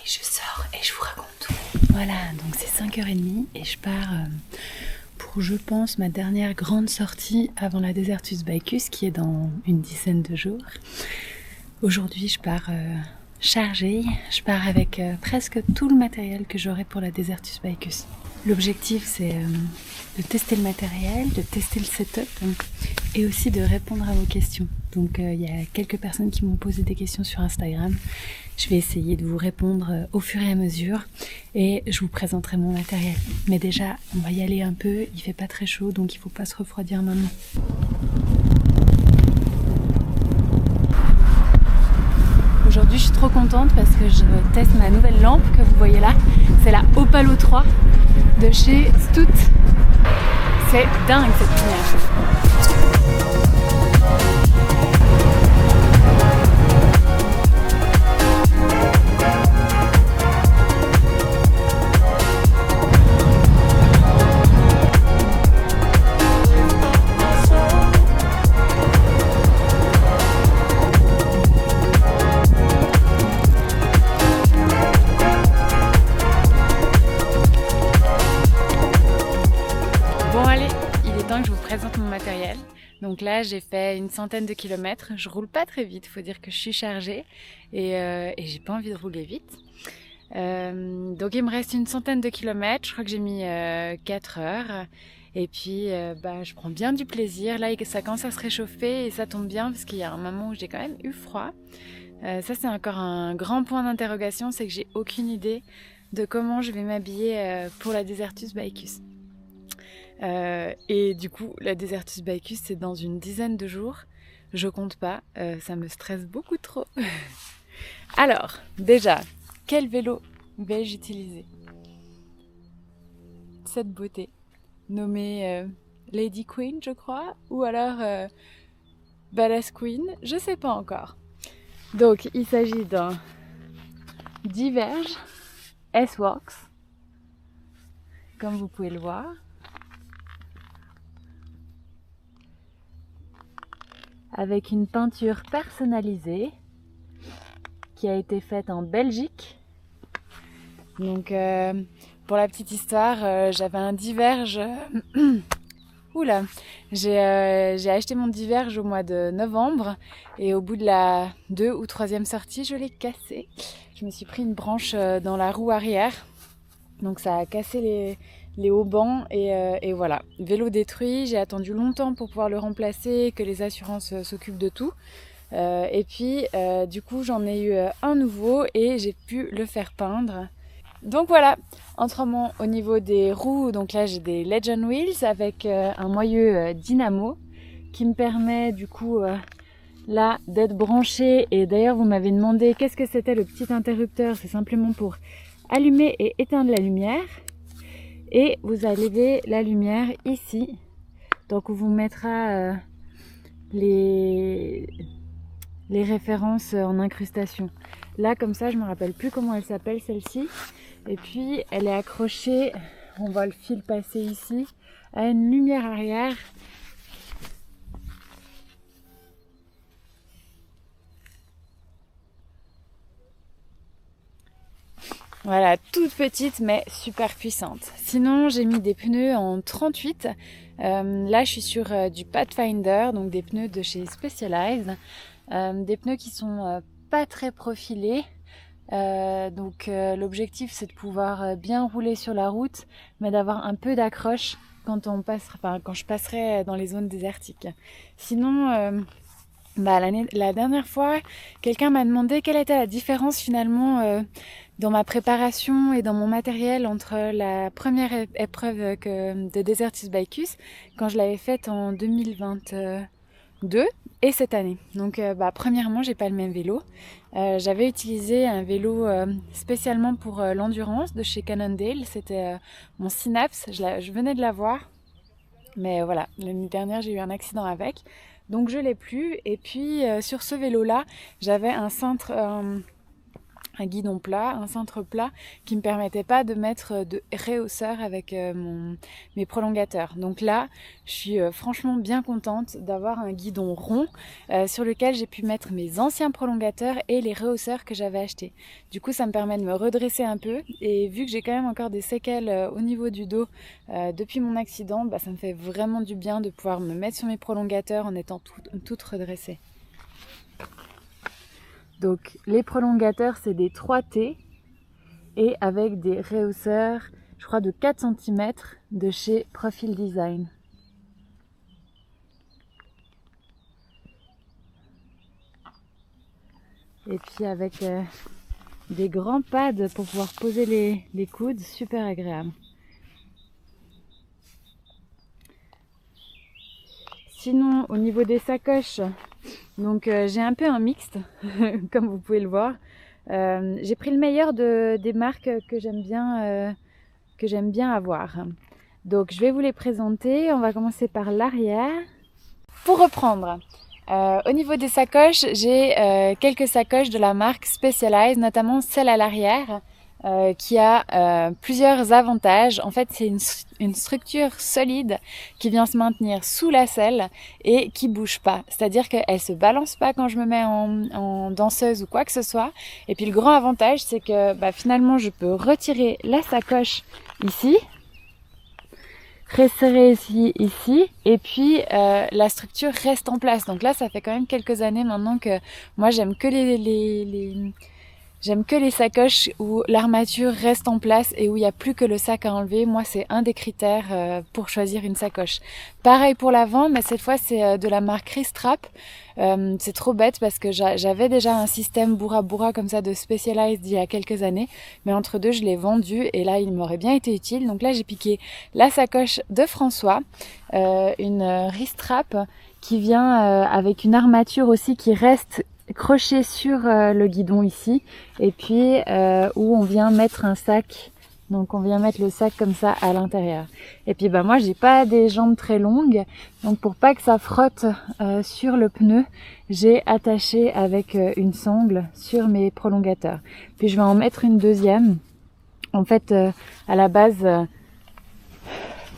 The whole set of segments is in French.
je sors et je vous raconte tout. Voilà, donc c'est 5h30 et je pars pour, je pense, ma dernière grande sortie avant la Desertus Bicus qui est dans une dizaine de jours. Aujourd'hui, je pars chargée, je pars avec presque tout le matériel que j'aurai pour la Desertus Bicus. L'objectif, c'est de tester le matériel, de tester le setup et aussi de répondre à vos questions. Donc il y a quelques personnes qui m'ont posé des questions sur Instagram. Je vais essayer de vous répondre au fur et à mesure et je vous présenterai mon matériel. Mais déjà, on va y aller un peu, il fait pas très chaud donc il faut pas se refroidir maintenant. Aujourd'hui, je suis trop contente parce que je teste ma nouvelle lampe que vous voyez là. C'est la Opalo 3 de chez Stout. C'est dingue cette lumière. Que je vous présente mon matériel. Donc là j'ai fait une centaine de kilomètres, je roule pas très vite, faut dire que je suis chargée et j'ai pas envie de rouler vite. Donc il me reste une centaine de kilomètres, je crois que j'ai mis 4 heures et puis je prends bien du plaisir. Là ça commence à se réchauffer et ça tombe bien parce qu'il y a un moment où j'ai quand même eu froid. Ça c'est encore un grand point d'interrogation, c'est que j'ai aucune idée de comment je vais m'habiller pour la Desertus Bicus. Et du coup, la Desertus Bicus, c'est dans une dizaine de jours. Je compte pas, ça me stresse beaucoup trop. Alors, déjà, quel vélo vais-je utiliser? Cette beauté, nommée Lady Queen, je crois, ou alors Badass Queen, je sais pas encore. Donc, il s'agit d'un Diverge S-Works, comme vous pouvez le voir. Avec une peinture personnalisée qui a été faite en Belgique. Donc pour la petite histoire, j'avais un Diverge. Oula, j'ai acheté mon Diverge au mois de novembre et au bout de la 2e ou 3e sortie, je l'ai cassé. Je me suis pris une branche dans la roue arrière. Donc ça a cassé les haubans et voilà, vélo détruit. J'ai attendu longtemps pour pouvoir le remplacer, que les assurances s'occupent de tout. Et puis du coup j'en ai eu un nouveau et j'ai pu le faire peindre. Donc voilà, autrement au niveau des roues, donc là j'ai des Legend Wheels avec un moyeu dynamo qui me permet du coup là d'être branché. Et d'ailleurs vous m'avez demandé qu'est-ce que c'était le petit interrupteur. C'est simplement pour allumer et éteindre la lumière. Et vous allez la lumière ici. Donc on vous mettra les références en incrustation. Là comme ça je me rappelle plus comment elle s'appelle celle-ci. Et puis elle est accrochée, on voit le fil passer ici, à une lumière arrière. Voilà, toute petite mais super puissante. Sinon, j'ai mis des pneus en 38. Là, je suis sur du Pathfinder, donc des pneus de chez Specialized. Des pneus qui sont pas très profilés. L'objectif, c'est de pouvoir bien rouler sur la route, mais d'avoir un peu d'accroche quand je passerai dans les zones désertiques. Sinon... la dernière fois, quelqu'un m'a demandé quelle était la différence finalement dans ma préparation et dans mon matériel entre la première épreuve de Desertus Bicus quand je l'avais faite en 2022 et cette année. Donc premièrement, j'ai pas le même vélo. J'avais utilisé un vélo spécialement pour l'endurance de chez Cannondale. C'était mon Synapse, je venais de l'avoir. Mais voilà, l'année dernière, j'ai eu un accident avec. Donc je l'ai plus. Et puis sur ce vélo-là, j'avais un cintre un guidon plat, un cintre plat qui me permettait pas de mettre de rehausseur avec mes prolongateurs. Donc là, je suis franchement bien contente d'avoir un guidon rond sur lequel j'ai pu mettre mes anciens prolongateurs et les rehausseurs que j'avais achetés. Du coup, ça me permet de me redresser un peu et vu que j'ai quand même encore des séquelles au niveau du dos depuis mon accident, bah, ça me fait vraiment du bien de pouvoir me mettre sur mes prolongateurs en étant toute redressée. Donc les prolongateurs c'est des 3T et avec des rehausseurs je crois de 4 cm de chez Profil Design. Et puis avec des grands pads pour pouvoir poser les coudes, super agréable. Sinon au niveau des sacoches, donc j'ai un peu un mixte, comme vous pouvez le voir. J'ai pris le meilleur des marques que j'aime bien avoir. Donc je vais vous les présenter. On va commencer par l'arrière. Pour reprendre, au niveau des sacoches, j'ai quelques sacoches de la marque Specialized, notamment celle à l'arrière. Qui a plusieurs avantages. En fait, c'est une structure solide qui vient se maintenir sous la selle et qui bouge pas. C'est-à-dire qu'elle se balance pas quand je me mets en danseuse ou quoi que ce soit. Et puis le grand avantage, c'est que finalement, je peux retirer la sacoche ici, resserrer ici, et puis la structure reste en place. Donc là, ça fait quand même quelques années maintenant que moi, j'aime que J'aime que les sacoches où l'armature reste en place et où il n'y a plus que le sac à enlever. Moi, c'est un des critères pour choisir une sacoche. Pareil pour l'avant, mais cette fois, c'est de la marque Ristrap. C'est trop bête parce que j'avais déjà un système Boura Boura comme ça de Specialized il y a quelques années. Mais entre deux, je l'ai vendu et là, il m'aurait bien été utile. Donc là, j'ai piqué la sacoche de François, une Ristrap qui vient avec une armature aussi qui reste crochet sur le guidon ici et puis où on vient mettre un sac, donc on vient mettre le sac comme ça à l'intérieur. Et puis moi j'ai pas des jambes très longues, donc pour pas que ça frotte sur le pneu, j'ai attaché avec une sangle sur mes prolongateurs. Puis je vais en mettre une deuxième. En fait à la base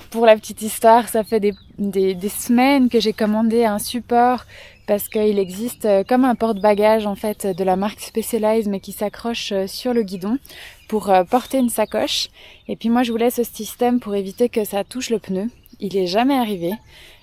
pour la petite histoire, ça fait des semaines que j'ai commandé un support parce qu'il existe comme un porte-bagages en fait de la marque Specialized mais qui s'accroche sur le guidon pour porter une sacoche. Et puis moi je voulais ce système pour éviter que ça touche le pneu. Il est jamais arrivé.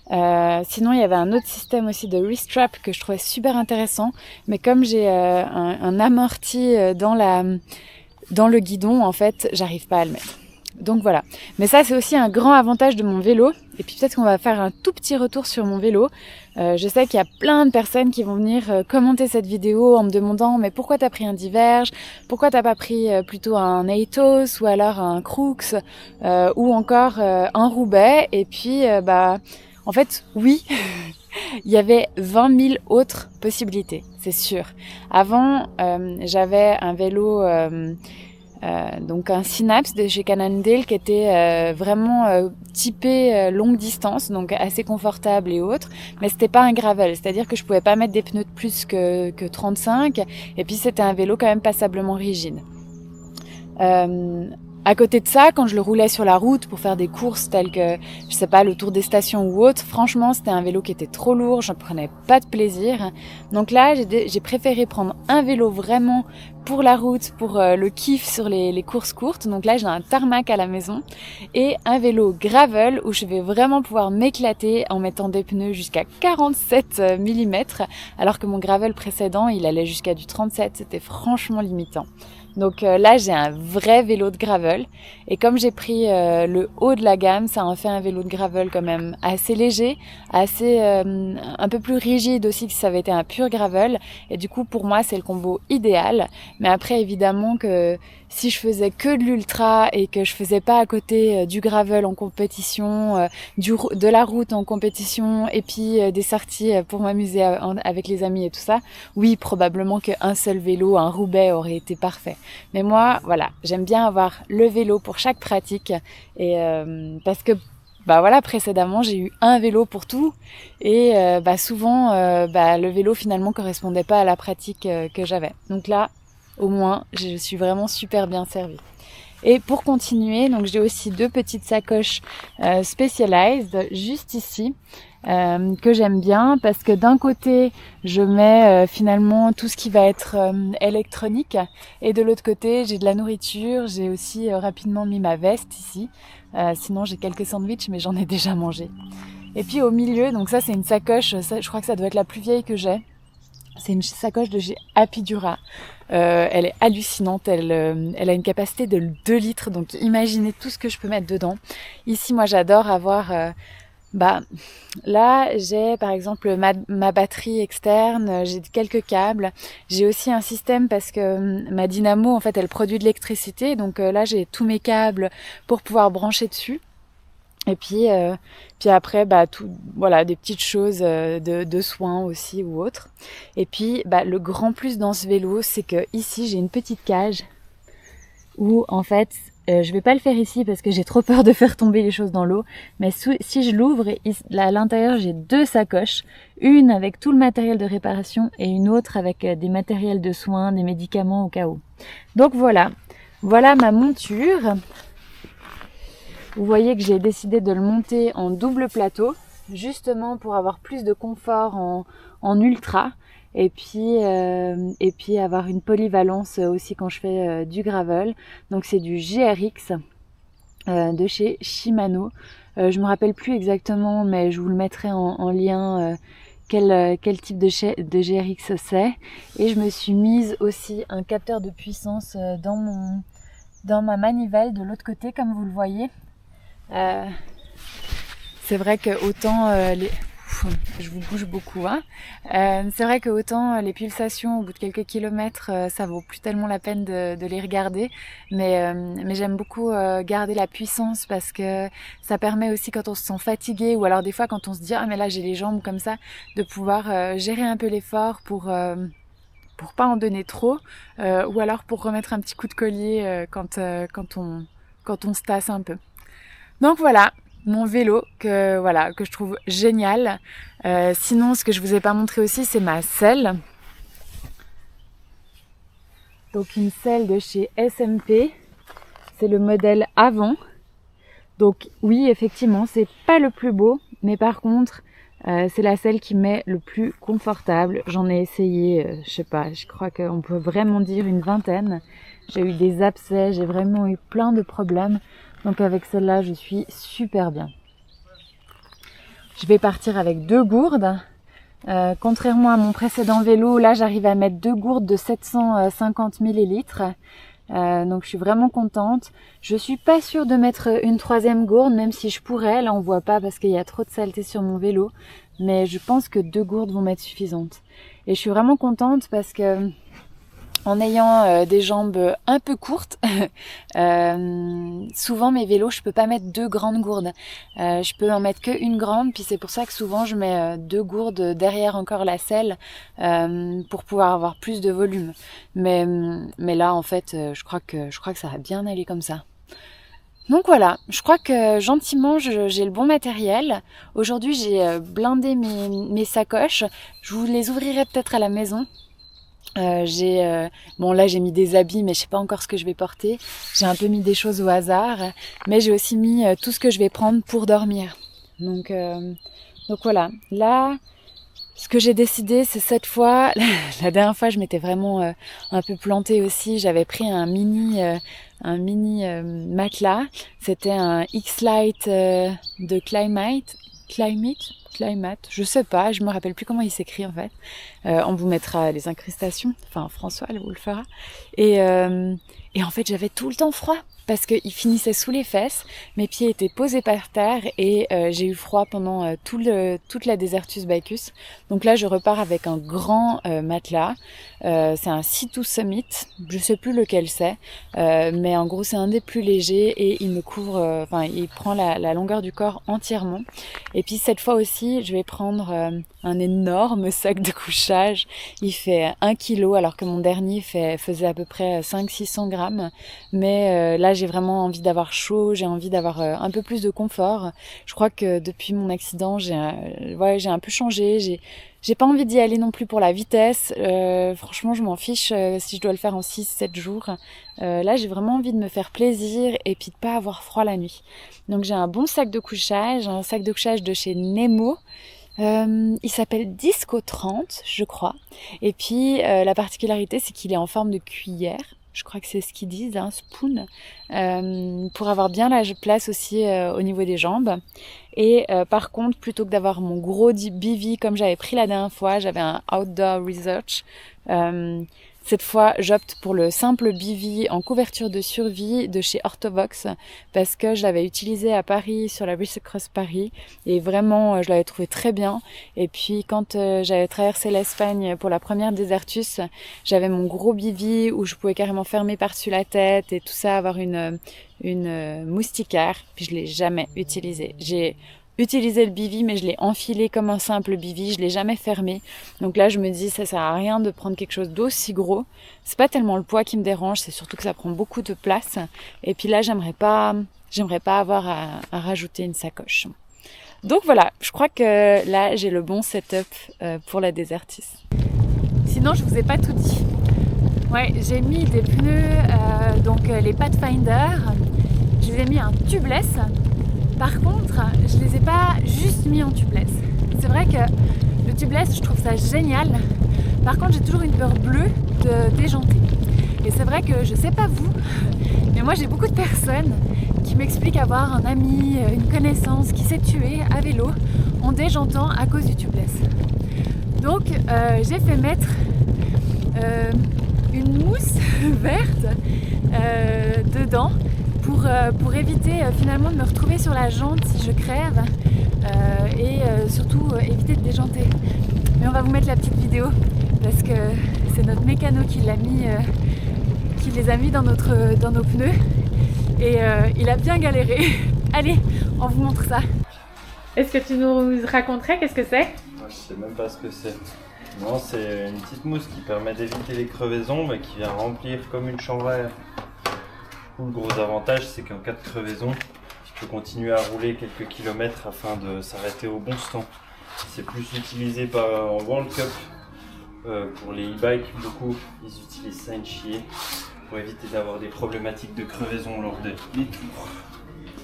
Sinon il y avait un autre système aussi de Ristrap que je trouvais super intéressant, mais comme j'ai un amorti dans le guidon en fait, j'arrive pas à le mettre. Donc voilà, mais ça c'est aussi un grand avantage de mon vélo. Et puis peut-être qu'on va faire un tout petit retour sur mon vélo. Je sais qu'il y a plein de personnes qui vont venir commenter cette vidéo en me demandant mais pourquoi t'as pris un Diverge, pourquoi t'as pas pris plutôt un Atos ou alors un Crux ou encore un Roubaix. Et puis en fait oui, il y avait 20 000 autres possibilités, c'est sûr. Avant j'avais un vélo donc un Synapse de chez Cannondale qui était vraiment typé longue distance, donc assez confortable et autres, mais c'était pas un gravel, c'est-à-dire que je pouvais pas mettre des pneus de plus que 35, et puis c'était un vélo quand même passablement rigide. À côté de ça, quand je le roulais sur la route pour faire des courses telles que, je sais pas, le tour des stations ou autre, franchement, c'était un vélo qui était trop lourd, je ne prenais pas de plaisir. Donc là, j'ai préféré prendre un vélo vraiment pour la route, pour le kiff sur les courses courtes. Donc là, j'ai un tarmac à la maison et un vélo gravel où je vais vraiment pouvoir m'éclater en mettant des pneus jusqu'à 47 mm, alors que mon gravel précédent, il allait jusqu'à du 37, c'était franchement limitant. Donc là, j'ai un vrai vélo de gravel. Et comme j'ai pris le haut de la gamme, ça en fait un vélo de gravel quand même assez léger, assez un peu plus rigide aussi que si ça avait été un pur gravel. Et du coup, pour moi, c'est le combo idéal. Mais après, évidemment que si je faisais que de l'ultra et que je faisais pas à côté du gravel en compétition, de la route en compétition et puis des sorties pour m'amuser avec les amis et tout ça, oui, probablement qu'un seul vélo, un Roubaix aurait été parfait. Mais moi, voilà, j'aime bien avoir le vélo pour chaque pratique et parce que précédemment j'ai eu un vélo pour tout et souvent le vélo finalement correspondait pas à la pratique que j'avais. Donc là, au moins je suis vraiment super bien servie. Et pour continuer, donc j'ai aussi 2 petites sacoches Specialized juste ici que j'aime bien parce que d'un côté je mets finalement tout ce qui va être électronique et de l'autre côté j'ai de la nourriture, j'ai aussi rapidement mis ma veste ici, sinon j'ai quelques sandwichs mais j'en ai déjà mangé. Et puis au milieu, donc ça c'est une sacoche, ça, je crois que ça doit être la plus vieille que j'ai. C'est une sacoche de chez Apidura. Elle est hallucinante, elle a une capacité de 2 litres, donc imaginez tout ce que je peux mettre dedans. Ici, moi j'adore avoir... là, j'ai par exemple ma batterie externe, j'ai quelques câbles. J'ai aussi un système parce que ma dynamo, en fait, elle produit de l'électricité. Donc là, j'ai tous mes câbles pour pouvoir brancher dessus. Et puis après, voilà, des petites choses de soins aussi ou autres. Et puis, le grand plus dans ce vélo, c'est que ici, j'ai une petite cage où, en fait, je vais pas le faire ici parce que j'ai trop peur de faire tomber les choses dans l'eau. Mais si je l'ouvre, à l'intérieur, j'ai 2 sacoches. Une avec tout le matériel de réparation et une autre avec des matériels de soins, des médicaments au cas où. Donc voilà ma monture. Vous voyez que j'ai décidé de le monter en double plateau, justement pour avoir plus de confort en ultra, et puis avoir une polyvalence aussi quand je fais du gravel. Donc c'est du GRX de chez Shimano. Je me rappelle plus exactement, mais je vous le mettrai en lien quel type de GRX c'est. Et je me suis mise aussi un capteur de puissance dans ma manivelle de l'autre côté, comme vous le voyez. C'est vrai que autant je vous bouge beaucoup, hein. C'est vrai que autant les pulsations au bout de quelques kilomètres, ça vaut plus tellement la peine de les regarder, mais j'aime beaucoup garder la puissance parce que ça permet aussi quand on se sent fatigué ou alors des fois quand on se dit ah mais là j'ai les jambes comme ça, de pouvoir gérer un peu l'effort pour pas en donner trop, ou alors pour remettre un petit coup de collier quand on se tasse un peu. Donc voilà, mon vélo que je trouve génial. Sinon, ce que je vous ai pas montré aussi, c'est ma selle. Donc une selle de chez SMP. C'est le modèle avant. Donc oui, effectivement, c'est pas le plus beau, mais par contre, c'est la selle qui m'est le plus confortable. J'en ai essayé, je sais pas, je crois qu'on peut vraiment dire une 20aine. J'ai eu des abcès, j'ai vraiment eu plein de problèmes. Donc avec celle-là, je suis super bien. Je vais partir avec 2 gourdes. Contrairement à mon précédent vélo, là j'arrive à mettre 2 gourdes de 750 millilitres. Donc je suis vraiment contente. Je suis pas sûre de mettre une 3e gourde, même si je pourrais. Là on voit pas parce qu'il y a trop de saleté sur mon vélo. Mais je pense que 2 gourdes vont m'être suffisantes. Et je suis vraiment contente parce que en ayant des jambes un peu courtes, souvent mes vélos je peux pas mettre 2 grandes gourdes, je peux en mettre qu'une grande, puis c'est pour ça que souvent je mets 2 gourdes derrière encore la selle pour pouvoir avoir plus de volume. Mais là en fait je crois que ça va bien aller comme ça. Donc voilà, je crois que gentiment j'ai le bon matériel. Aujourd'hui j'ai blindé mes sacoches, je vous les ouvrirai peut-être à la maison. Bon là j'ai mis des habits mais je sais pas encore ce que je vais porter. J'ai un peu mis des choses au hasard, mais j'ai aussi mis tout ce que je vais prendre pour dormir. Donc voilà. Là, ce que j'ai décidé, c'est cette fois. La dernière fois, je m'étais vraiment un peu plantée aussi. J'avais pris un mini matelas. C'était un X-Lite de Climate, je sais pas, je me rappelle plus comment il s'écrit en fait. On vous mettra les incrustations, enfin François elle vous le fera. Et en fait j'avais tout le temps froid parce qu'il finissait sous les fesses, mes pieds étaient posés par terre et j'ai eu froid pendant toute la Desertus Bacchus. Donc là je repars avec un grand matelas, c'est un C2 Summit, je sais plus lequel c'est, mais en gros c'est un des plus légers et il me couvre, il prend la longueur du corps entièrement. Et puis cette fois aussi je vais prendre un énorme sac de couchage, il fait 1 kg alors que mon dernier faisait à peu près 500-600 grammes. grammes. Mais là, j'ai vraiment envie d'avoir chaud, j'ai envie d'avoir un peu plus de confort. Je crois que depuis mon accident, j'ai un peu changé. J'ai pas envie d'y aller non plus pour la vitesse. Franchement, je m'en fiche si je dois le faire en 6-7 jours. Là, j'ai vraiment envie de me faire plaisir et puis de pas avoir froid la nuit. Donc j'ai un bon sac de couchage, un sac de couchage de chez Nemo. Il s'appelle Disco 30, je crois. Et puis la particularité, c'est qu'il est en forme de cuillère. Je crois que c'est ce qu'ils disent, hein, spoon, pour avoir bien la place aussi au niveau des jambes. Et par contre, plutôt que d'avoir mon gros bivy comme j'avais pris la dernière fois, j'avais un Outdoor Research. Cette fois, j'opte pour le simple bivy en couverture de survie de chez Orthovox parce que je l'avais utilisé à Paris sur la Bristol Cross Paris et vraiment, je l'avais trouvé très bien. Et puis, quand j'avais traversé l'Espagne pour la première Desertus, j'avais mon gros bivy où je pouvais carrément fermer par-dessus la tête et tout ça, avoir une moustiquaire. Puis, je l'ai jamais utilisé. J'ai utilisé le bivy, mais je l'ai enfilé comme un simple bivy, je l'ai jamais fermé. Donc là, je me dis, ça sert à rien de prendre quelque chose d'aussi gros. C'est pas tellement le poids qui me dérange, c'est surtout que ça prend beaucoup de place. Et puis là, j'aimerais pas avoir à rajouter une sacoche. Donc voilà, je crois que là, j'ai le bon setup pour la Desertis. Sinon, je vous ai pas tout dit. Ouais, j'ai mis des pneus, donc les Pathfinder. Je les ai mis un tubeless. Par contre, je les ai pas juste mis en tubeless. C'est vrai que le tubeless, je trouve ça génial. Par contre, j'ai toujours une peur bleue de déjanter. Et c'est vrai que je sais pas vous, mais moi j'ai beaucoup de personnes qui m'expliquent avoir un ami, une connaissance qui s'est tué à vélo en déjantant à cause du tubeless. Donc j'ai fait mettre une mousse verte dedans pour éviter finalement de me retrouver sur la jante si je crève et surtout éviter de déjanter. Mais on va vous mettre la petite vidéo parce que c'est notre mécano qui l'a mis, qui les a mis dans nos pneus et il a bien galéré. Allez, on vous montre ça. Est-ce que tu nous raconterais qu'est-ce que c'est? Je sais même pas ce que c'est. Non, c'est une petite mousse qui permet d'éviter les crevaisons mais qui vient remplir comme une chambre à air. Le gros avantage, c'est qu'en cas de crevaison, tu peux continuer à rouler quelques kilomètres afin de s'arrêter au bon stand. C'est plus utilisé en World Cup pour les e-bikes. Beaucoup, ils utilisent ça chier pour éviter d'avoir des problématiques de crevaison lors des tours.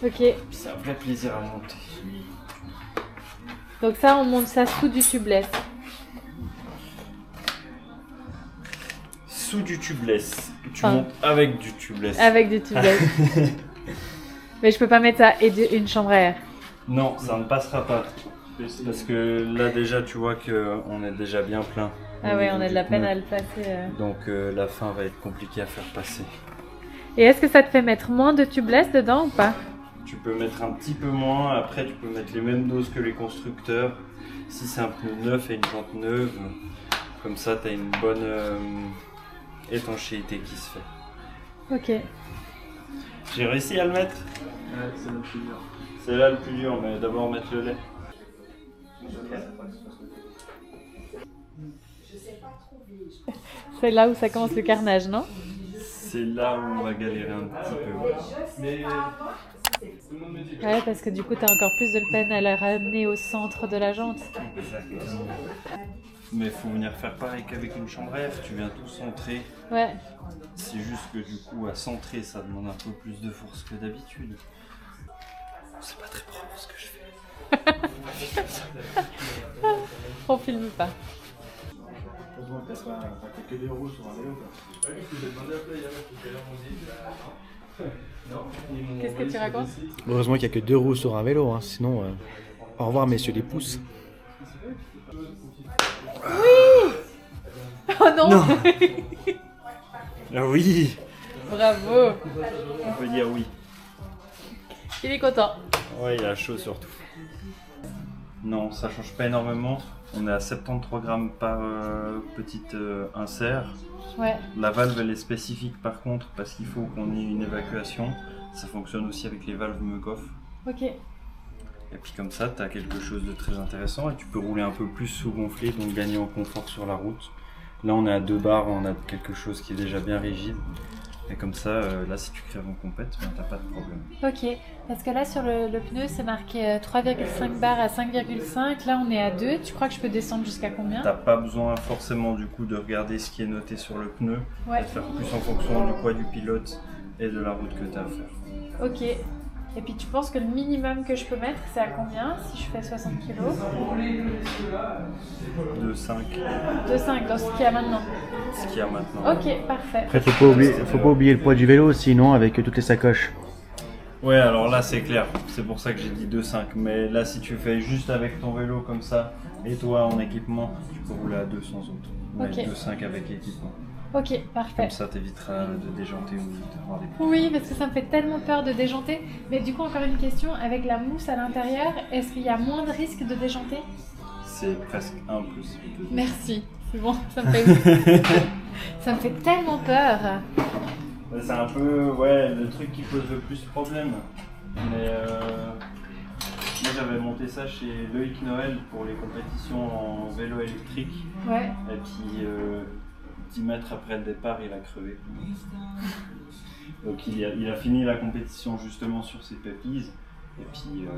Ok. C'est un vrai plaisir à monter. Donc ça, on monte ça sous du tubeless. Sous du tubeless. Tu montes avec du tubeless. Avec du tubeless. Mais je peux pas mettre ça et une chambre à air. Non, ça ne passera pas. Parce que là déjà tu vois qu'on est déjà bien plein. Ah ouais, on a de la peine à le passer. Donc la fin va être compliquée à faire passer. Et est-ce que ça te fait mettre moins de tubeless dedans ou pas? Tu peux mettre un petit peu moins, après tu peux mettre les mêmes doses que les constructeurs. Si c'est un pneu neuf et une jante neuve, comme ça tu as une bonne étanchéité qui se fait. Ok. J'ai réussi à le mettre. Ouais, c'est le plus dur. C'est là le plus dur, mais d'abord mettre le lait. C'est là où ça commence le carnage, non? C'est là où on va galérer un petit peu. Mais Ouais, parce que du coup, t'as encore plus de peine à la ramener au centre de la jante. Exactement. Mais il faut venir faire pareil qu'avec une chambre à air, tu viens tout centrer. Ouais. C'est juste que du coup, à centrer, ça demande un peu plus de force que d'habitude. C'est pas très propre ce que je fais. On filme pas. heureusement que t'as pas que des roues sur un vélo. Qu'est-ce que tu racontes? Heureusement qu'il n'y a que 2 roues sur un vélo, hein. Sinon, au revoir messieurs les pouces. Oui. Oh non, Non. Ah oui. Bravo. On peut dire oui. Il est content. Ouais, il a chaud surtout. Non, ça change pas énormément. On est à 73 grammes par petite insert. Ouais. La valve elle est spécifique par contre parce qu'il faut qu'on ait une évacuation. Ça fonctionne aussi avec les valves Mucoff. Ok. Et puis comme ça, tu as quelque chose de très intéressant et tu peux rouler un peu plus sous-gonflé, donc gagner en confort sur la route. Là on est à 2 bars, on a quelque chose qui est déjà bien rigide. Et comme ça, là, si tu crèves en compète, ben, t'as pas de problème. Ok, parce que là sur le pneu c'est marqué 3,5 bar à 5,5, là on est à 2, tu crois que je peux descendre jusqu'à combien? T'as pas besoin forcément du coup de regarder ce qui est noté sur le pneu, Ouais. et de faire plus en fonction du poids du pilote et de la route que t'as à faire. Ok, et puis tu penses que le minimum que je peux mettre c'est à combien si je fais 60 kg? De 5, 2,5 dans ce qu'il y a maintenant. ce qu'il y a maintenant. Ok, parfait. Après, faut pas oublier le poids du vélo, sinon avec toutes les sacoches. Ouais, alors là c'est clair, c'est pour ça que j'ai dit 2,5. Mais là, si tu fais juste avec ton vélo comme ça et toi en équipement, tu peux rouler à 2 sans autre. Mais Ok. 2,5 avec équipement. Ok, parfait. Comme ça, t'éviteras de déjanter ou d'avoir des problèmes. Oui, parce que ça me fait tellement peur de déjanter. Mais du coup, encore une question, avec la mousse à l'intérieur, est-ce qu'il y a moins de risque de déjanter? C'est presque impossible. Merci, c'est bon, ça me fait... ça me fait tellement peur. Ouais, c'est un peu le truc qui pose le plus problème. Mais moi j'avais monté ça chez Loïc Noël pour les compétitions en vélo électrique. Ouais. Et puis 10 mètres après le départ, il a crevé. Donc il a fini la compétition justement sur ses pépises. Et puis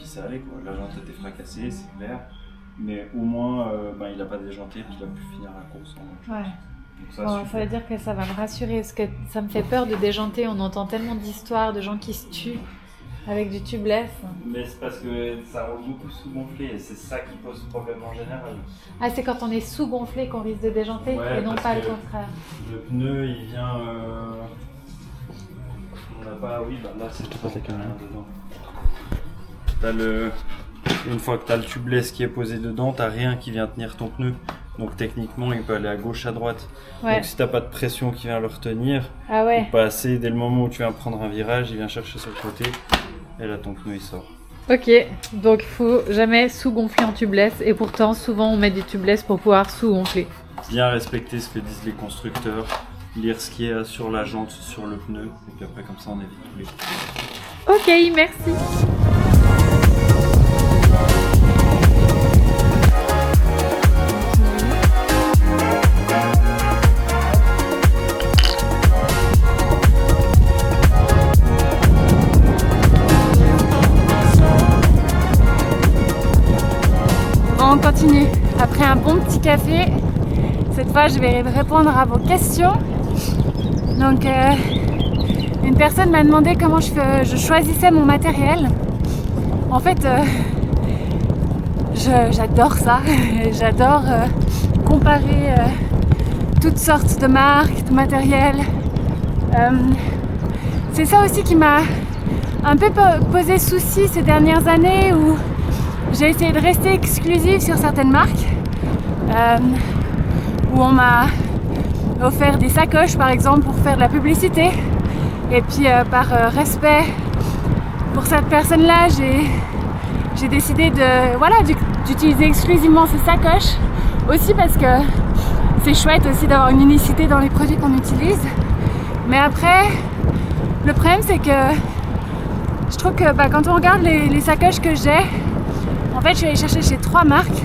ça allait quoi. La jante était fracassée, c'est clair. Mais au moins il a pas déjanté et puis il a pu finir la course. Ouais. Donc ça, Bon, super. ça veut dire que ça va me rassurer, parce que ça me fait peur de déjanter. On entend tellement d'histoires de gens qui se tuent avec du tubeless. Mais c'est parce que ça roule beaucoup sous-gonflé et c'est ça qui pose problème en général. Ah, c'est quand on est sous-gonflé qu'on risque de déjanter Ouais, et non parce pas le que contraire. Le pneu il vient. On n'a pas. Oui, là c'est tout pas ta caméra. dedans. Une fois que tu as le tubeless qui est posé dedans, tu n'as rien qui vient tenir ton pneu. Donc techniquement, il peut aller à gauche, à droite. Ouais. Donc si tu n'as pas de pression qui vient le retenir, Ah ouais. pas assez, dès le moment où tu viens prendre un virage, il vient chercher sur le côté. Et là, ton pneu il sort. Ok, donc il faut jamais sous-gonfler en tubeless. Et pourtant, souvent on met des tubeless pour pouvoir sous-gonfler. Bien respecter ce que disent les constructeurs, lire ce qui est sur la jante, sur le pneu. Et puis après, comme ça, on évite tous les problèmes. Ok, merci. On continue. Après un bon petit café, cette fois je vais répondre à vos questions. Donc une personne m'a demandé comment je choisissais mon matériel. En fait, j'adore ça. J'adore comparer toutes sortes de marques, de matériel. C'est ça aussi qui m'a un peu posé souci ces dernières années où j'ai essayé de rester exclusive sur certaines marques. Où on m'a offert des sacoches par exemple pour faire de la publicité. Et puis par respect pour cette personne-là, j'ai décidé d'utiliser exclusivement ces sacoches. Aussi parce que c'est chouette aussi d'avoir une unicité dans les produits qu'on utilise. Mais après, le problème c'est que je trouve que quand on regarde les sacoches que j'ai, en fait je suis allée chercher chez 3 marques.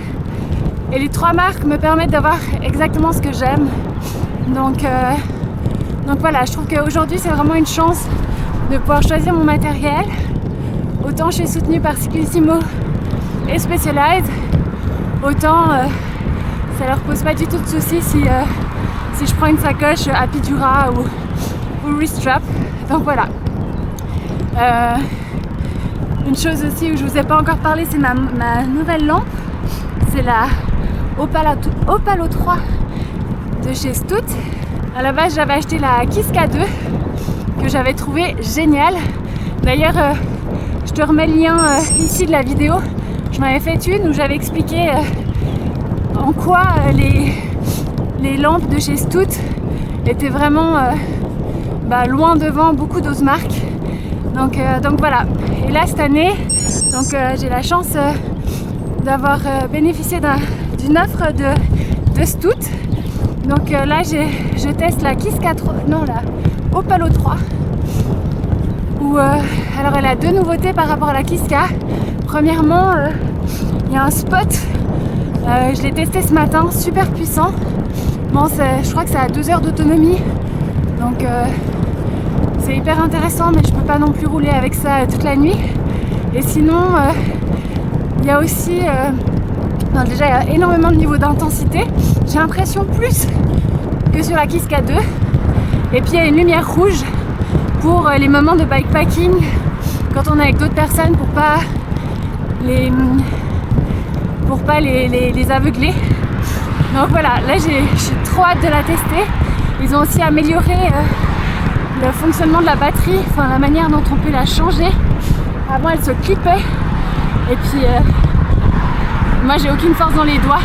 Et les 3 marques me permettent d'avoir exactement ce que j'aime. Donc voilà, je trouve qu'aujourd'hui c'est vraiment une chance de pouvoir choisir mon matériel. Autant je suis soutenue par Cyclissimo et Specialized, autant ça leur pose pas du tout de soucis si je prends une sacoche Apidura ou Restrap. Donc voilà. Une chose aussi où je vous ai pas encore parlé, c'est ma nouvelle lampe. C'est la Opalo 3 de chez Stout. À la base j'avais acheté la Kiska 2 que j'avais trouvé géniale. D'ailleurs je te remets le lien ici de la vidéo. Je m'avais fait une où j'avais expliqué en quoi les lampes de chez Stout étaient vraiment loin devant beaucoup d'autres marques. Donc voilà. Et là cette année, j'ai la chance d'avoir bénéficié d'une offre de Stout. Donc là je teste la Kiska 3, non la Opalo 3 où alors elle a 2 nouveautés par rapport à la Kiska. Premièrement il y a un spot, je l'ai testé ce matin, super puissant. Bon je crois que ça a 2 heures d'autonomie, Donc c'est hyper intéressant, mais je peux pas non plus rouler avec ça toute la nuit. Et sinon, il y a aussi, déjà il y a énormément de niveau d'intensité. J'ai l'impression plus que sur la Kiska 2. Et puis il y a une lumière rouge pour les moments de bikepacking quand on est avec d'autres personnes pour pas les aveugler. Donc voilà, là j'ai trop hâte de la tester. Ils ont aussi amélioré le fonctionnement de la batterie, enfin la manière dont on peut la changer. Avant elle se clippait et puis moi j'ai aucune force dans les doigts,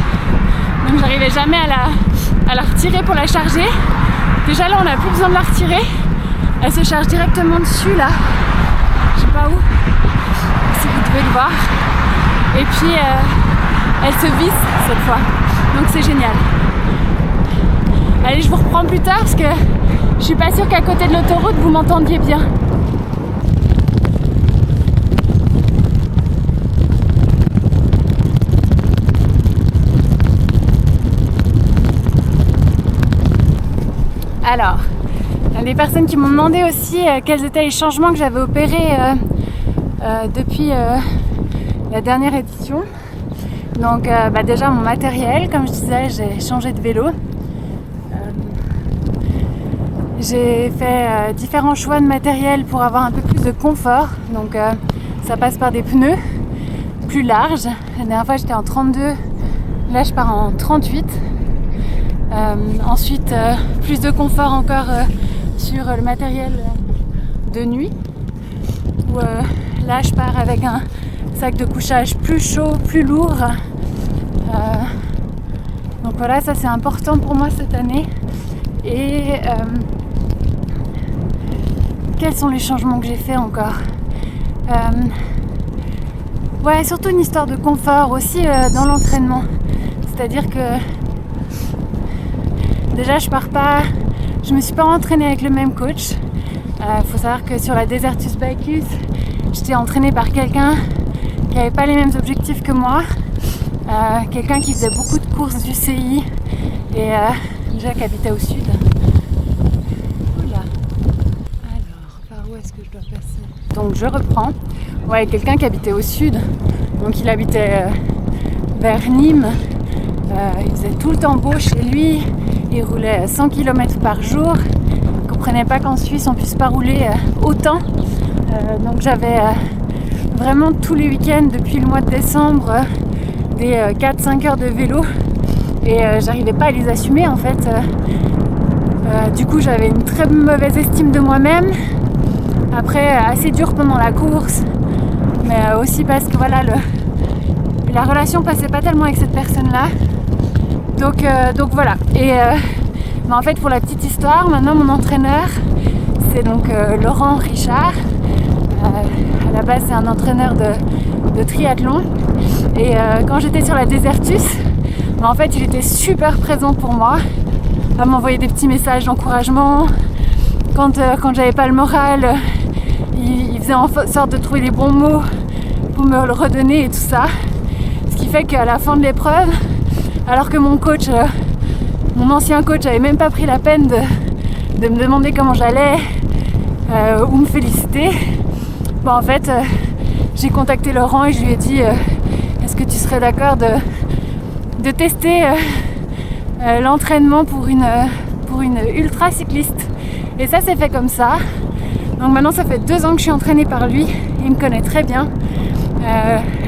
donc j'arrivais jamais à la retirer pour la charger. Déjà là on n'a plus besoin de la retirer, elle se charge directement dessus là, je sais pas où, si vous devez le voir. Et puis elle se visse cette fois, donc c'est génial. Allez, je vous reprends plus tard parce que je suis pas sûre qu'à côté de l'autoroute vous m'entendiez bien. Alors, il y a des personnes qui m'ont demandé aussi quels étaient les changements que j'avais opérés depuis la dernière édition. Donc déjà mon matériel, comme je disais, j'ai changé de vélo. J'ai fait différents choix de matériel pour avoir un peu plus de confort. Donc ça passe par des pneus plus larges. La dernière fois j'étais en 32, là je pars en 38. Ensuite plus de confort encore sur le matériel de nuit. Où là je pars avec un sac de couchage plus chaud, plus lourd. Donc voilà, ça c'est important pour moi cette année. Et quels sont les changements que j'ai fait encore? Ouais, surtout une histoire de confort aussi dans l'entraînement. C'est-à-dire que déjà je me suis pas entraînée avec le même coach. Faut savoir que sur la Desertus Bicus, j'étais entraînée par quelqu'un qui n'avait pas les mêmes objectifs que moi. Quelqu'un qui faisait beaucoup de courses du CI et déjà qui habitait au sud. Oula. Alors, par où est-ce que je dois passer? Donc je reprends. Ouais, quelqu'un qui habitait au sud. Donc il habitait vers Nîmes. Il faisait tout le temps beau chez lui. Il roulait 100 km par jour. Il ne comprenait pas qu'en Suisse on puisse pas rouler autant. Donc j'avais vraiment tous les week-ends depuis le mois de décembre des 4-5 heures de vélo et j'arrivais pas à les assumer en fait. Du coup j'avais une très mauvaise estime de moi-même. Après assez dur pendant la course, mais aussi parce que voilà la relation passait pas tellement avec cette personne-là. Donc voilà. Et en fait pour la petite histoire, maintenant mon entraîneur c'est donc Laurent Richard. À la base c'est un entraîneur de triathlon. Et quand j'étais sur la Desertus, en fait il était super présent pour moi, à m'envoyer des petits messages d'encouragement. Quand j'avais pas le moral, il faisait en sorte de trouver les bons mots pour me le redonner et tout ça. Ce qui fait qu'à la fin de l'épreuve, alors que mon coach, mon ancien coach avait même pas pris la peine de me demander comment j'allais ou me féliciter, en fait j'ai contacté Laurent et je lui ai dit est-ce que tu serais d'accord de tester l'entraînement pour une ultra cycliste. Et ça s'est fait comme ça. Donc maintenant ça fait 2 ans que je suis entraînée par lui, il me connaît très bien.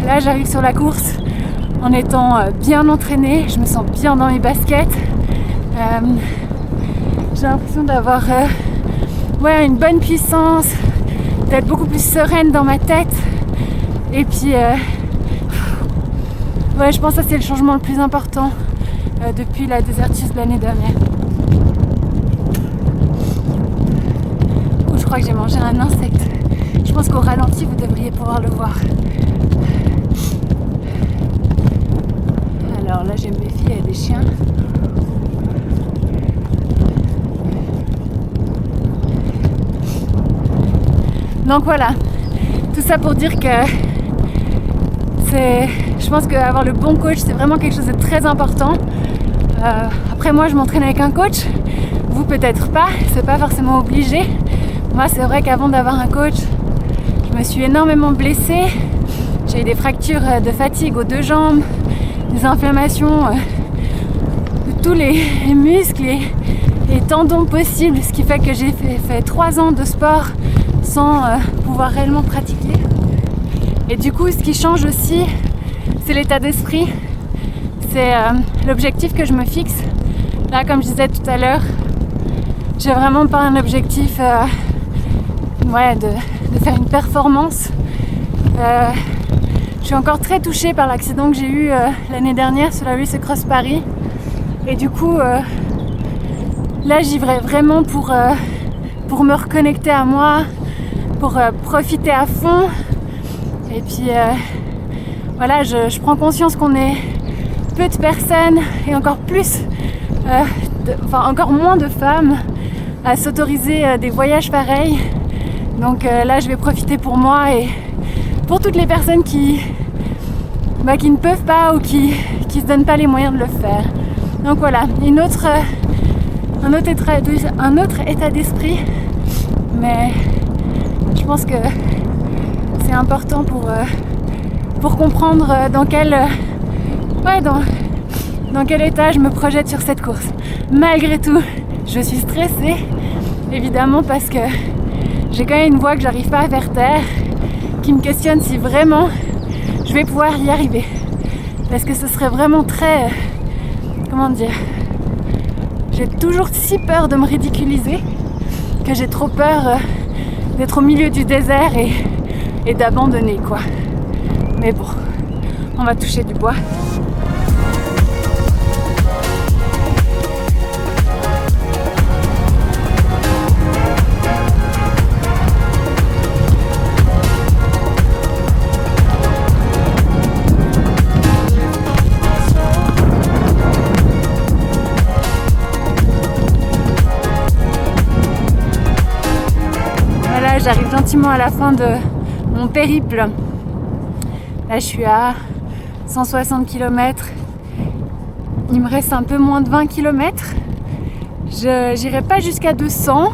Là j'arrive sur la course en étant bien entraînée, je me sens bien dans mes baskets. J'ai l'impression d'avoir une bonne puissance, d'être beaucoup plus sereine dans ma tête. Et puis je pense que ça c'est le changement le plus important depuis la Desertus de l'année dernière. Je crois que j'ai mangé un insecte. Je pense qu'au ralenti vous devriez pouvoir le voir. Alors là je me méfie, il y a des chiens. Donc voilà, tout ça pour dire que je pense qu'avoir le bon coach c'est vraiment quelque chose de très important. Après moi je m'entraîne avec un coach, Vous peut-être pas, c'est pas forcément obligé. Moi c'est vrai qu'avant d'avoir un coach, je me suis énormément blessée. J'ai eu des fractures de fatigue aux 2 jambes, des inflammations de tous les muscles et tendons possibles, ce qui fait que j'ai fait 3 ans de sport sans pouvoir réellement pratiquer. Et du coup, ce qui change aussi, c'est l'état d'esprit, c'est l'objectif que je me fixe. Là, comme je disais tout à l'heure, j'ai vraiment pas un objectif de faire une performance. Je suis encore très touchée par l'accident que j'ai eu l'année dernière sur la Race Across Paris. Et du coup, là j'y vais vraiment pour me reconnecter à moi, pour profiter à fond. Et puis voilà, je prends conscience qu'on est peu de personnes et encore encore moins de femmes à s'autoriser des voyages pareils. Donc là je vais profiter pour moi et pour toutes les personnes qui ne peuvent pas ou qui se donnent pas les moyens de le faire. Donc voilà, un autre état d'esprit, mais je pense que c'est important pour comprendre dans quel état je me projette sur cette course. Malgré tout, je suis stressée, évidemment, parce que j'ai quand même une voix que j'arrive pas à faire taire, qui me questionne si vraiment je vais pouvoir y arriver. Parce que ce serait vraiment très... j'ai toujours si peur de me ridiculiser que j'ai trop peur d'être au milieu du désert et d'abandonner, quoi. Mais bon, on va toucher du bois. J'arrive gentiment à la fin de mon périple. Là, je suis à 160 km. Il me reste un peu moins de 20 km. Je n'irai pas jusqu'à 200.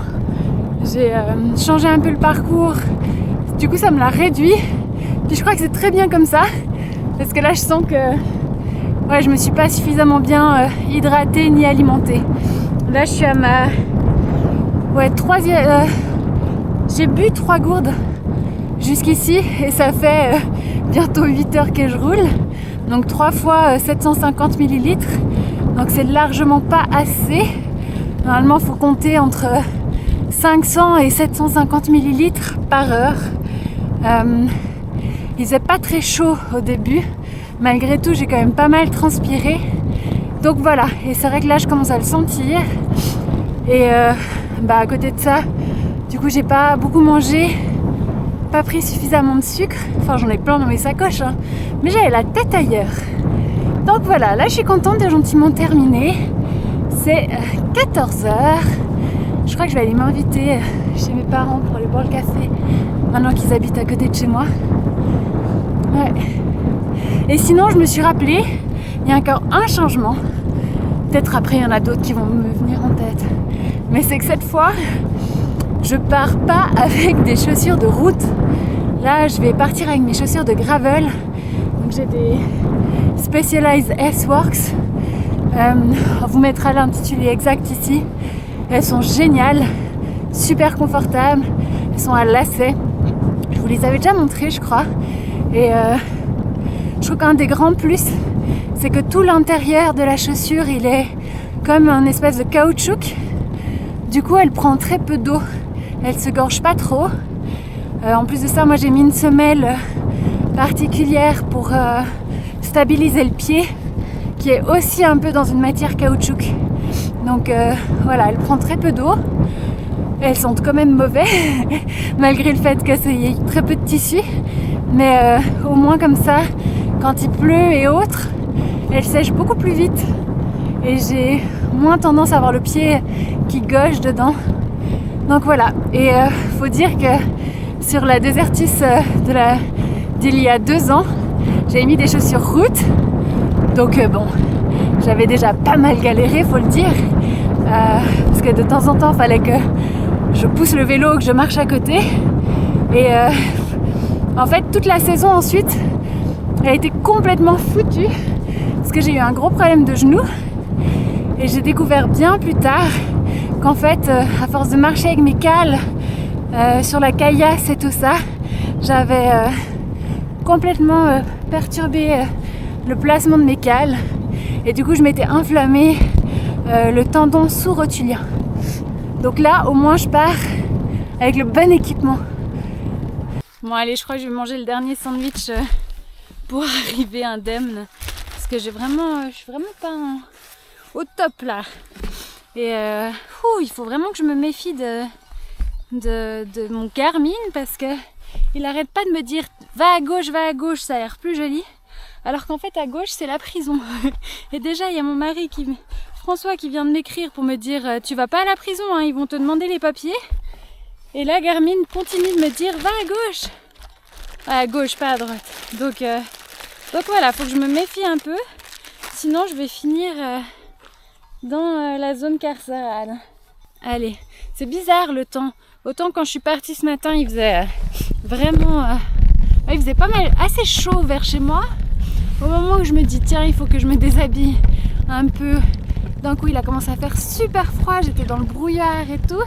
J'ai changé un peu le parcours. Du coup, ça me l'a réduit. Puis je crois que c'est très bien comme ça. Parce que là, je sens que je me suis pas suffisamment bien hydratée ni alimentée. Là, je suis à ma troisième... J'ai bu 3 gourdes jusqu'ici et ça fait bientôt 8 heures que je roule. Donc 3 fois 750 ml. Donc c'est largement pas assez. Normalement, il faut compter entre 500 et 750 ml par heure. Il faisait pas très chaud au début. Malgré tout, j'ai quand même pas mal transpiré. Donc voilà. Et c'est vrai que là, je commence à le sentir. Et à côté de ça, du coup, j'ai pas beaucoup mangé, pas pris suffisamment de sucre. Enfin, j'en ai plein dans mes sacoches, hein. Mais j'avais la tête ailleurs. Donc voilà, là, je suis contente de gentiment terminer. C'est 14h. Je crois que je vais aller m'inviter chez mes parents pour aller boire le café, maintenant qu'ils habitent à côté de chez moi. Ouais. Et sinon, je me suis rappelé, il y a encore un changement. Peut-être après, il y en a d'autres qui vont me venir en tête. Mais c'est que cette fois... je pars pas avec des chaussures de route. Là, je vais partir avec mes chaussures de gravel. Donc j'ai des Specialized S-Works. On vous mettra l'intitulé exact ici. Elles sont géniales, super confortables. Elles sont à lacets. Je vous les avais déjà montrées, je crois. Et je trouve qu'un des grands plus, c'est que tout l'intérieur de la chaussure, il est comme un espèce de caoutchouc. Du coup, elle prend très peu d'eau. Elle se gorge pas trop. En plus de ça, moi j'ai mis une semelle particulière pour stabiliser le pied, qui est aussi un peu dans une matière caoutchouc. Donc voilà, elle prend très peu d'eau. Elles sentent quand même mauvais, malgré le fait qu'il y ait très peu de tissu. Mais au moins comme ça, quand il pleut et autres, elles sèchent beaucoup plus vite. Et j'ai moins tendance à avoir le pied qui gauche dedans. Donc voilà, et faut dire que sur la Desertis d'il y a 2 ans, j'avais mis des chaussures route. Donc bon, j'avais déjà pas mal galéré, faut le dire. Parce que de temps en temps, il fallait que je pousse le vélo, que je marche à côté. Et en fait, toute la saison ensuite, elle a été complètement foutue parce que j'ai eu un gros problème de genou. Et j'ai découvert bien plus tard qu'en fait, à force de marcher avec mes cales sur la caillasse et tout ça, j'avais complètement perturbé le placement de mes cales. Et du coup, je m'étais inflammé le tendon sous-rotulien. Donc là, au moins, je pars avec le bon équipement. Bon, allez, je crois que je vais manger le dernier sandwich pour arriver indemne. Parce que je suis vraiment pas au top là. Et il faut vraiment que je me méfie de mon Garmin parce que il arrête pas de me dire va à gauche, ça a l'air plus joli. Alors qu'en fait, à gauche, c'est la prison. Et déjà, il y a mon mari François qui vient de m'écrire pour me dire tu vas pas à la prison, hein, ils vont te demander les papiers. Et là, Garmin continue de me dire va à gauche. À gauche, pas à droite. Donc voilà, faut que je me méfie un peu. Sinon, je vais finir dans la zone carcérale. Allez, c'est bizarre le temps. Autant quand je suis partie ce matin, il faisait vraiment... il faisait pas mal, assez chaud vers chez moi. Au moment où je me dis tiens, il faut que je me déshabille un peu. D'un coup, il a commencé à faire super froid. J'étais dans le brouillard et tout.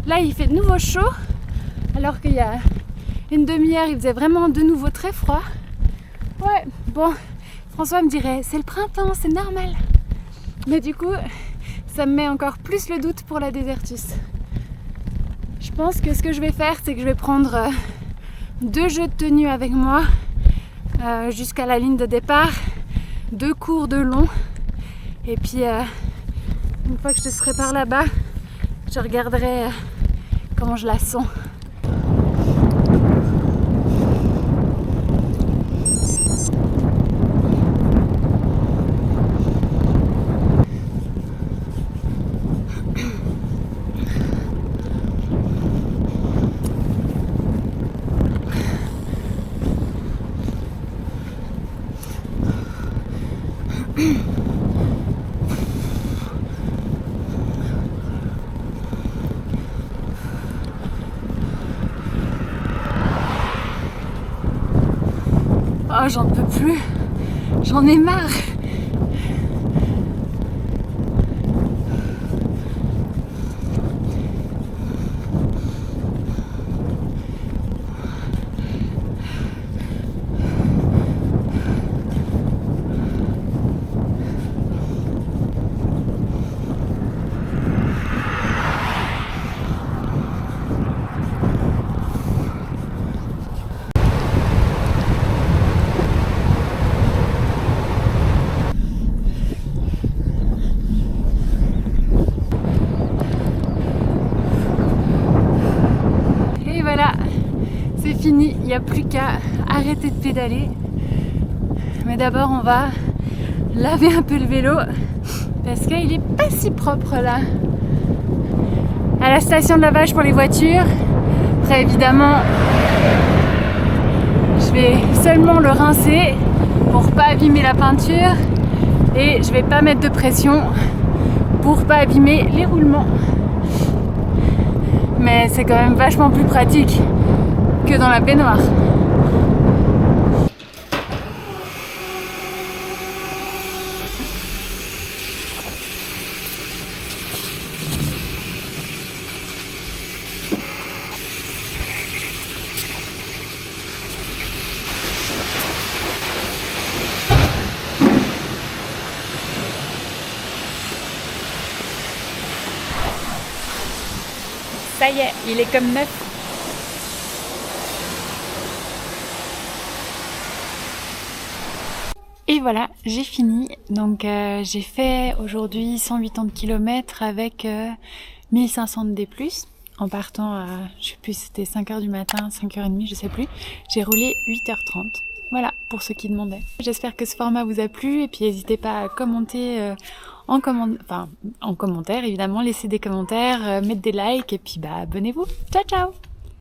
Là, il fait de nouveau chaud. Alors qu'il y a une demi-heure, il faisait vraiment de nouveau très froid. Ouais, bon, François me dirait c'est le printemps, c'est normal. Mais du coup, ça me met encore plus le doute pour la Désertus. Je pense que ce que je vais faire, c'est que je vais prendre 2 jeux de tenue avec moi jusqu'à la ligne de départ, 2 cours de long. Et puis, une fois que je serai par là-bas, je regarderai comment je la sens. Oh, j'en peux plus, j'en ai marre. Fini, il n'y a plus qu'à arrêter de pédaler. Mais d'abord on va laver un peu le vélo parce qu'il est pas si propre là. À la station de lavage pour les voitures. Après évidemment je vais seulement le rincer pour pas abîmer la peinture et je vais pas mettre de pression pour pas abîmer les roulements. Mais c'est quand même vachement plus pratique que dans la baignoire. Ça y est, il est comme neuf. Et voilà, j'ai fini. Donc j'ai fait aujourd'hui 180 km avec 1500 de D+. En partant à, je sais plus, c'était 5h du matin, 5h30, je sais plus. J'ai roulé 8h30. Voilà, pour ceux qui demandaient. J'espère que ce format vous a plu et puis n'hésitez pas à commenter en commentaire évidemment, laissez des commentaires, mettre des likes et puis abonnez-vous. Ciao ciao.